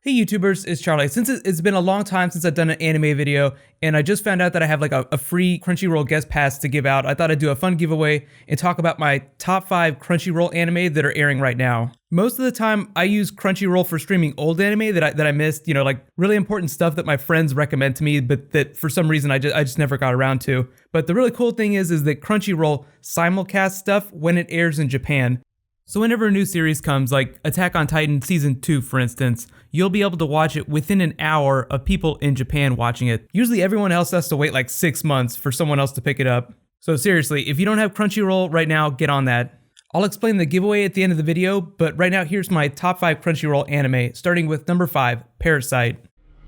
Hey YouTubers, it's Charlie. Since it's been a long time since I've done an anime video, and I just found out that I have like a free Crunchyroll guest pass to give out, I thought I'd do a fun giveaway and talk about my top 5 Crunchyroll anime that are airing right now. Most of the time, I use Crunchyroll for streaming old anime that I missed, you know, like really important stuff that my friends recommend to me, but that for some reason I just never got around to. But the really cool thing is that Crunchyroll simulcasts stuff when it airs in Japan. So whenever a new series comes, like Attack on Titan Season 2 for instance, you'll be able to watch it within an hour of people in Japan watching it. Usually everyone else has to wait like 6 months for someone else to pick it up. So seriously, if you don't have Crunchyroll right now, get on that. I'll explain the giveaway at the end of the video, but right now here's my top 5 Crunchyroll anime, starting with number 5, Parasite.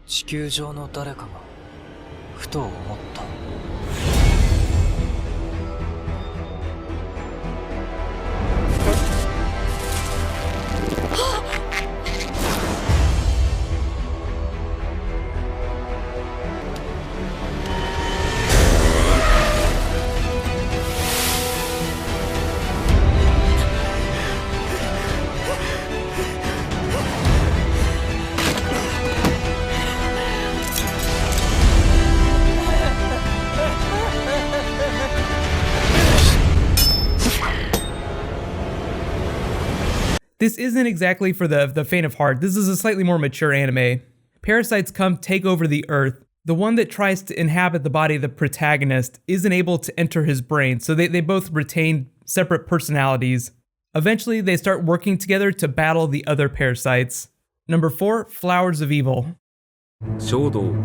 地球上の誰かがふと思った。 This isn't exactly for the faint of heart. This is a slightly more mature anime. Parasites come take over the Earth. The one that tries to inhabit the body of the protagonist isn't able to enter his brain, so they both retain separate personalities. Eventually, they start working together to battle the other parasites. Number 4, Flowers of Evil. 衝動、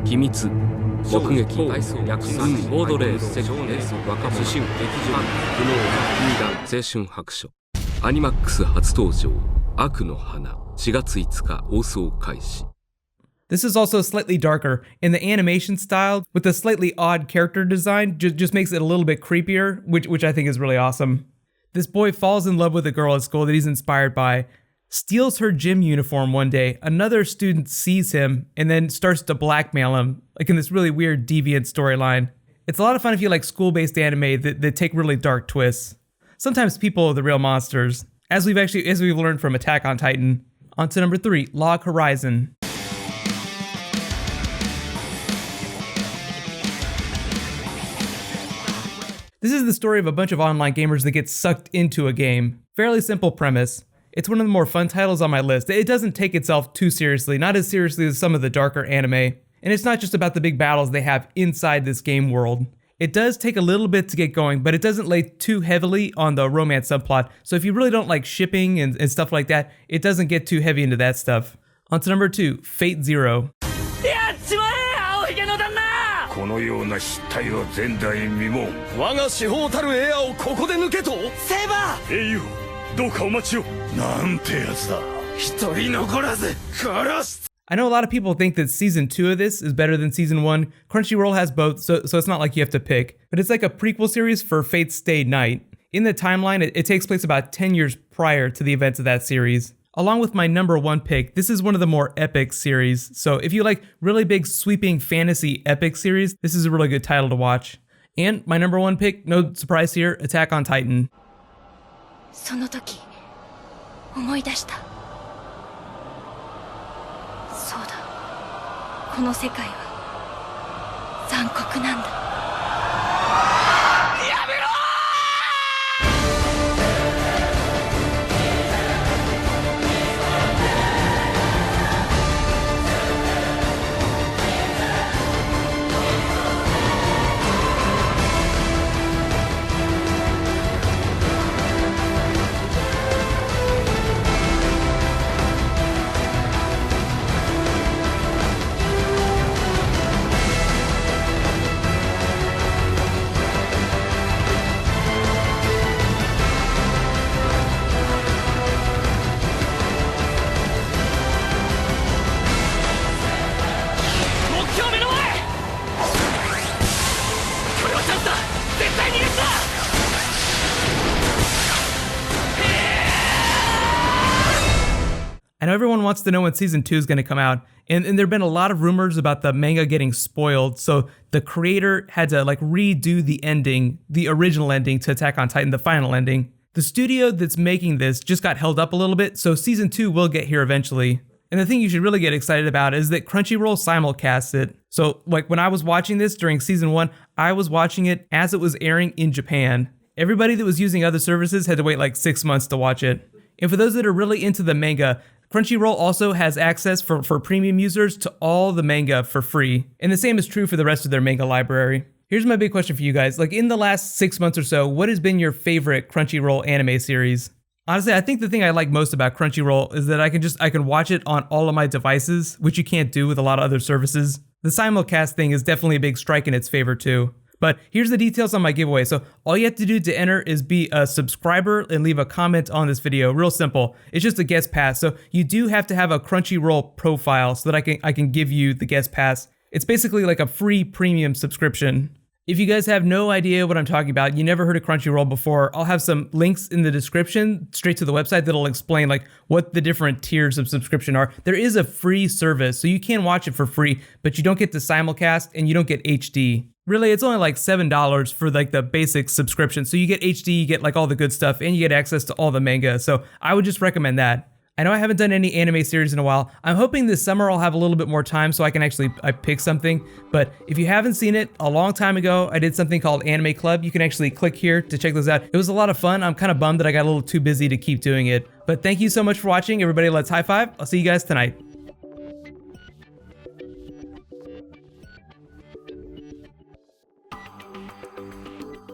機密、目撃、約3ボードレース、若者、劇場、不能、禁断、青春白書。 アニマックス初登場、悪の花、4月5日放送開始。 This is also slightly darker, and the animation style with the slightly odd character design just makes it a little bit creepier, which I think is really awesome. This boy falls in love with a girl at school that he's inspired by, steals her gym uniform one day, another student sees him, and then starts to blackmail him, like in this really weird deviant storyline. It's a lot of fun if you like school-based anime that take really dark twists. Sometimes people are the real monsters, as we've learned from Attack on Titan. On to number 3, Log Horizon. This is the story of a bunch of online gamers that get sucked into a game. Fairly simple premise. It's one of the more fun titles on my list. It doesn't take itself too seriously, not as seriously as some of the darker anime. And it's not just about the big battles they have inside this game world. It does take a little bit to get going, but it doesn't lay too heavily on the romance subplot, so if you really don't like shipping and stuff like that, it doesn't get too heavy into that stuff. On to number 2, Fate Zero. このような失態は前代未聞。我が司法たるエアをここで抜けと。セバー。英雄、どうかお待ちを。なんてやつだ。一人残らず殺す。 I know a lot of people think that season 2 of this is better than season 1. Crunchyroll has both, so it's not like you have to pick. But it's like a prequel series for Fate's Stay Night. In the timeline, it takes place about 10 years prior to the events of that series. Along with my number 1 pick, this is one of the more epic series. So if you like really big sweeping fantasy epic series, this is a really good title to watch. And my number 1 pick, no surprise here, Attack on Titan. その時、思い出した。 そうだ、この世界は残酷なんだ。 I know everyone wants to know when season 2 is going to come out, and there have been a lot of rumors about the manga getting spoiled, so the creator had to like redo the ending, the original ending to Attack on Titan, the final ending. The studio that's making this just got held up a little bit, so season 2 will get here eventually. And the thing you should really get excited about is that Crunchyroll simulcasts it. So like when I was watching this during season 1, I was watching it as it was airing in Japan. Everybody that was using other services had to wait like 6 months to watch it. And for those that are really into the manga, Crunchyroll also has access for premium users to all the manga for free. And the same is true for the rest of their manga library. Here's my big question for you guys. Like in the last 6 months or so, what has been your favorite Crunchyroll anime series? Honestly, I think the thing I like most about Crunchyroll is that I can watch it on all of my devices, which you can't do with a lot of other services. The simulcast thing is definitely a big strike in its favor too. But here's the details on my giveaway. So all you have to do to enter is be a subscriber and leave a comment on this video. Real simple. It's just a guest pass. So you do have to have a Crunchyroll profile so that I can give you the guest pass. It's basically like a free premium subscription. If you guys have no idea what I'm talking about, you never heard of Crunchyroll before, I'll have some links in the description straight to the website that'll explain like what the different tiers of subscription are. There is a free service, so you can watch it for free, but you don't get the simulcast and you don't get HD. Really, it's only like $7 for like the basic subscription. So you get HD, you get like all the good stuff, and you get access to all the manga. So I would just recommend that. I know I haven't done any anime series in a while. I'm hoping this summer I'll have a little bit more time so I can actually pick something. But if you haven't seen it, a long time ago, I did something called Anime Club. You can actually click here to check those out. It was a lot of fun. I'm kind of bummed that I got a little too busy to keep doing it. But thank you so much for watching. Everybody, let's high five. I'll see you guys tonight.